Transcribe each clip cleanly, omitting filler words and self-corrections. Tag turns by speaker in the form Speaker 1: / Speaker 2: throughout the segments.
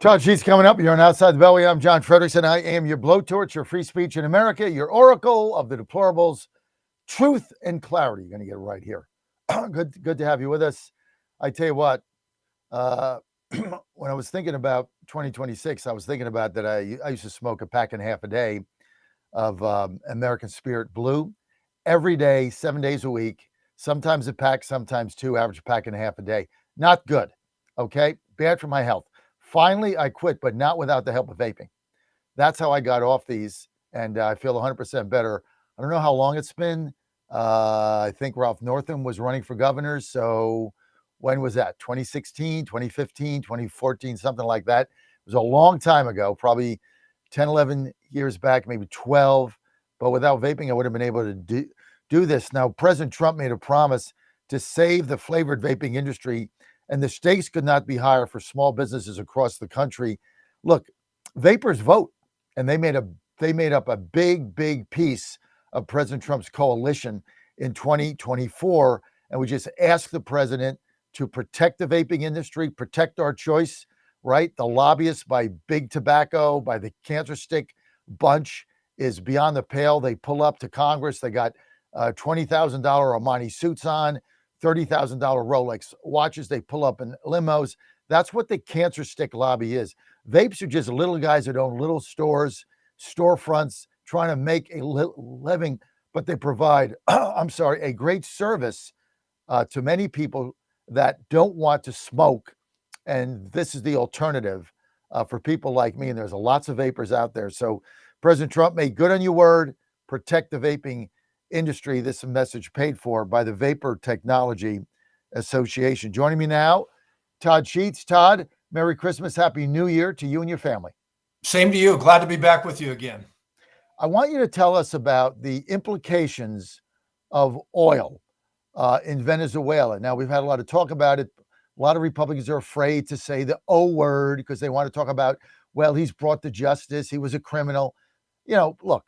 Speaker 1: Todd Sheets coming up. You're on Outside the Beltway. I'm John Fredericks, and I am your blowtorch, your free speech in America, your oracle of the deplorables, truth and clarity. You're going to get it right here. Good to have you with us. I tell you what, when I was thinking about 2026, I was thinking about that I used to smoke a pack and a half a day of American Spirit Blue every day, 7 days a week, sometimes a pack, sometimes two, average pack and a half a day. Not good, okay? Bad for my health. Finally, I quit, but not without the help of vaping. That's how I got off these, and I feel 100% better. I don't know how long it's been. I think Ralph Northam was running for governor, so when was that? 2016, 2015, 2014, something like that. It was a long time ago, probably 10, 11 years back, maybe 12. But without vaping, I would have been able to do this. Now, President Trump made a promise to save the flavored vaping industry, and the stakes could not be higher for small businesses across the country. Look, vapors vote, and they made up a big piece of President Trump's coalition in 2024. And we just asked the president to protect the vaping industry, protect our choice, right? The lobbyists by Big Tobacco, by the Cancer Stick bunch is beyond the pale. They pull up to Congress. They got $20,000 Armani suits on, $30,000 Rolex watches. They pull up in limos. That's what the Cancer Stick lobby is. Vapes are just little guys that own little stores, storefronts, trying to make a living, but they provide, a great service to many people that don't want to smoke. And this is the alternative for people like me. And there's lots of vapors out there. So President Trump made good on your word, protect the vaping industry. This is a message paid for by the Vapor Technology Association. Joining me now, Todd Sheets. Todd, Merry Christmas, Happy New Year to you and your family.
Speaker 2: Same to you. Glad to be back with you again.
Speaker 1: I want you to tell us about the implications of oil in Venezuela. Now, we've had a lot of talk about it. A lot of Republicans are afraid to say the O word because they want to talk about, well, he's brought to justice. He was a criminal. You know, look,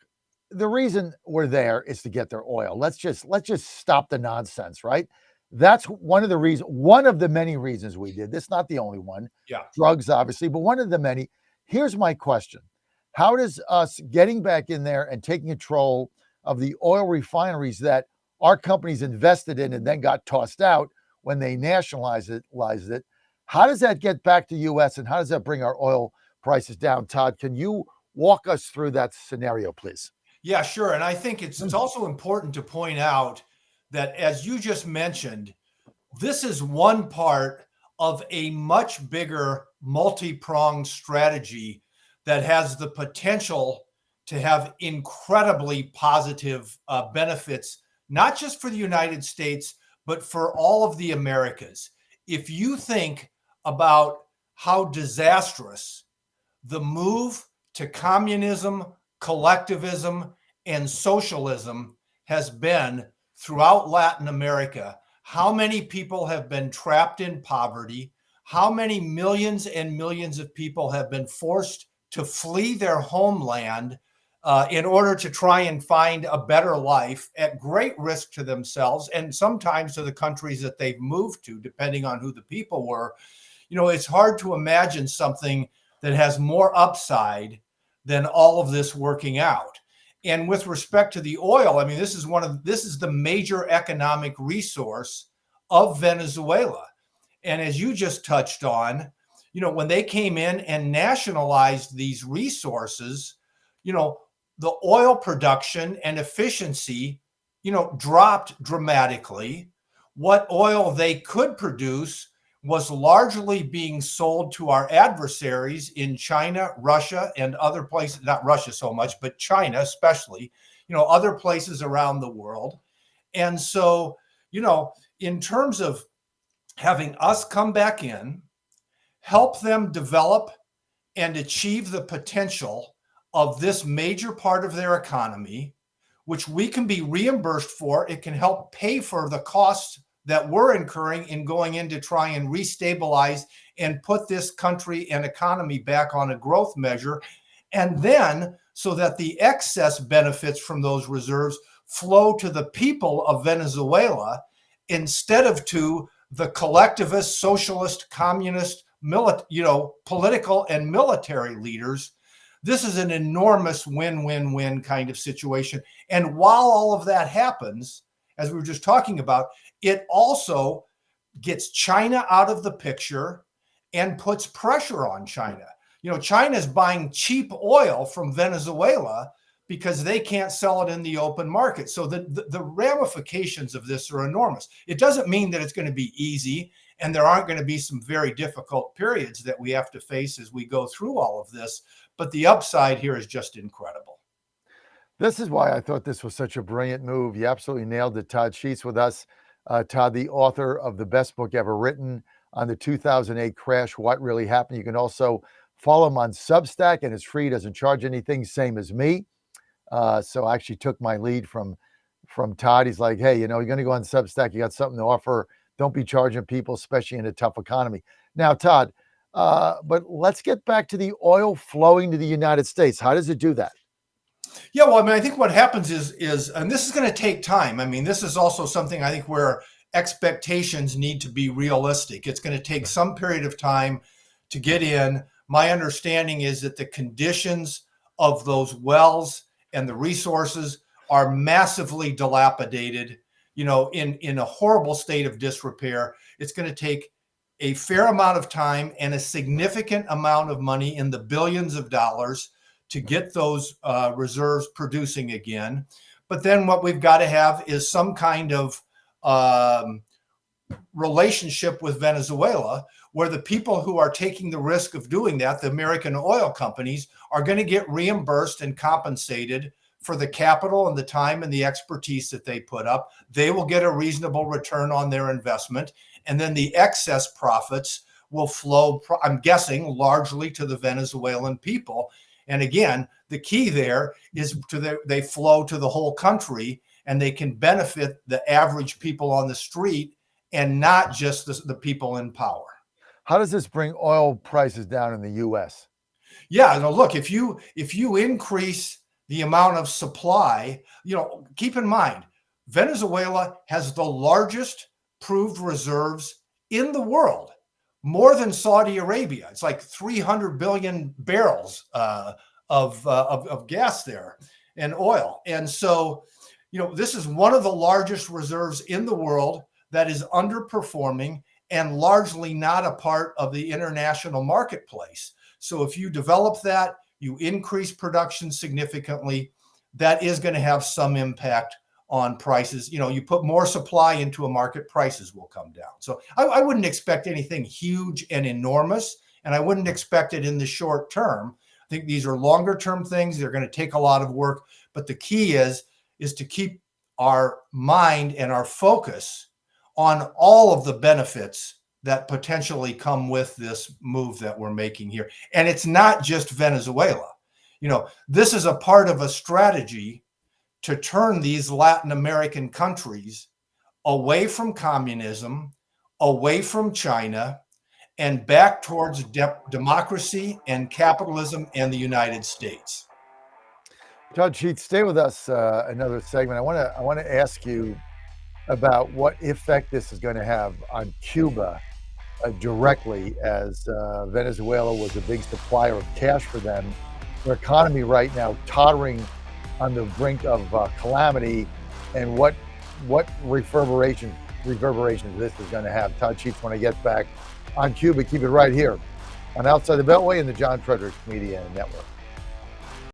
Speaker 1: the reason we're there is to get their oil. Let's just stop the nonsense, right? That's one of the many reasons we did this. Not the only one.
Speaker 2: Yeah.
Speaker 1: Drugs, obviously, but one of the many. Here's my question. How does us getting back in there and taking control of the oil refineries that our companies invested in and then got tossed out when they nationalized it, how does that get back to U.S. and how does that bring our oil prices down? Todd, can you walk us through that scenario, please?
Speaker 2: Yeah, sure. And I think it's also important to point out that, as you just mentioned, this is one part of a much bigger multi-pronged strategy that has the potential to have incredibly positive benefits, not just for the United States, but for all of the Americas. If you think about how disastrous the move to communism, collectivism, and socialism has been throughout Latin America, how many people have been trapped in poverty, how many millions and millions of people have been forced to flee their homeland in order to try and find a better life at great risk to themselves and sometimes to the countries that they've moved to, depending on who the people were. You know, it's hard to imagine something that has more upside than all of this working out. And with respect to the oil, I mean, this is the major economic resource of Venezuela. And as you just touched on, you know, when they came in and nationalized these resources, you know, the oil production and efficiency, you know, dropped dramatically. What oil they could produce was largely being sold to our adversaries in China, Russia, and other places, not Russia so much, but China especially, you know, other places around the world. And so, you know, in terms of having us come back in, help them develop and achieve the potential of this major part of their economy, which we can be reimbursed for. It can help pay for the costs that we're incurring in going in to try and restabilize and put this country and economy back on a growth measure. And then so that the excess benefits from those reserves flow to the people of Venezuela instead of to the collectivist, socialist, communist political and military leaders. This is an enormous win-win-win kind of situation. And while all of that happens, as we were just talking about, it also gets China out of the picture and puts pressure on China. China's buying cheap oil from Venezuela because they can't sell it in the open market. So the ramifications of this are enormous. It doesn't mean that it's going to be easy, and there aren't going to be some very difficult periods that we have to face as we go through all of this. But the upside here is just incredible.
Speaker 1: This is why I thought this was such a brilliant move. You absolutely nailed it. Todd Sheets with us. Todd, the author of the best book ever written on the 2008 crash, What Really Happened. You can also follow him on Substack, and it's free, doesn't charge anything, same as me. So I actually took my lead from Todd. He's like, hey, you're going to go on Substack, you got something to offer. Don't be charging people, especially in a tough economy. Now, Todd, but let's get back to the oil flowing to the United States. How does it do that?
Speaker 2: Yeah, well, I think what happens is, and this is going to take time. This is also something I think where expectations need to be realistic. It's going to take some period of time to get in. My understanding is that the conditions of those wells and the resources are massively dilapidated, in a horrible state of disrepair. It's going to take a fair amount of time and a significant amount of money in the billions of dollars to get those reserves producing again. But then what we've got to have is some kind of relationship with Venezuela, where the people who are taking the risk of doing that, the American oil companies, are going to get reimbursed and compensated for the capital and the time and the expertise that they put up. They will get a reasonable return on their investment. And then the excess profits will flow, I'm guessing, largely to the Venezuelan people. And again, the key there is they flow to the whole country, and they can benefit the average people on the street and not just the people in power.
Speaker 1: How does this bring oil prices down in the U.S.?
Speaker 2: Yeah, look, if you increase the amount of supply, keep in mind, Venezuela has the largest proved reserves in the world, more than Saudi Arabia. It's like 300 billion barrels of gas there and oil. And so, this is one of the largest reserves in the world that is underperforming and largely not a part of the international marketplace. So if you develop that, you increase production significantly, that is going to have some impact on prices. You put more supply into a market, prices will come down. So I wouldn't expect anything huge and enormous, and I wouldn't expect it in the short term. I think these are longer term things. They're going to take a lot of work, but the key is to keep our mind and our focus on all of the benefits that potentially come with this move that we're making here. And it's not just Venezuela. This is a part of a strategy to turn these Latin American countries away from communism, away from China, and back towards democracy and capitalism and the United States.
Speaker 1: Todd Sheets, stay with us another segment. I want to ask you about what effect this is going to have on Cuba directly, as Venezuela was a big supplier of cash for them. Their economy right now tottering on the brink of calamity, and what reverberations this is going to have. Todd Sheets, when I get back on Cuba, keep it right here on Outside the Beltway and the John Fredericks Media Network.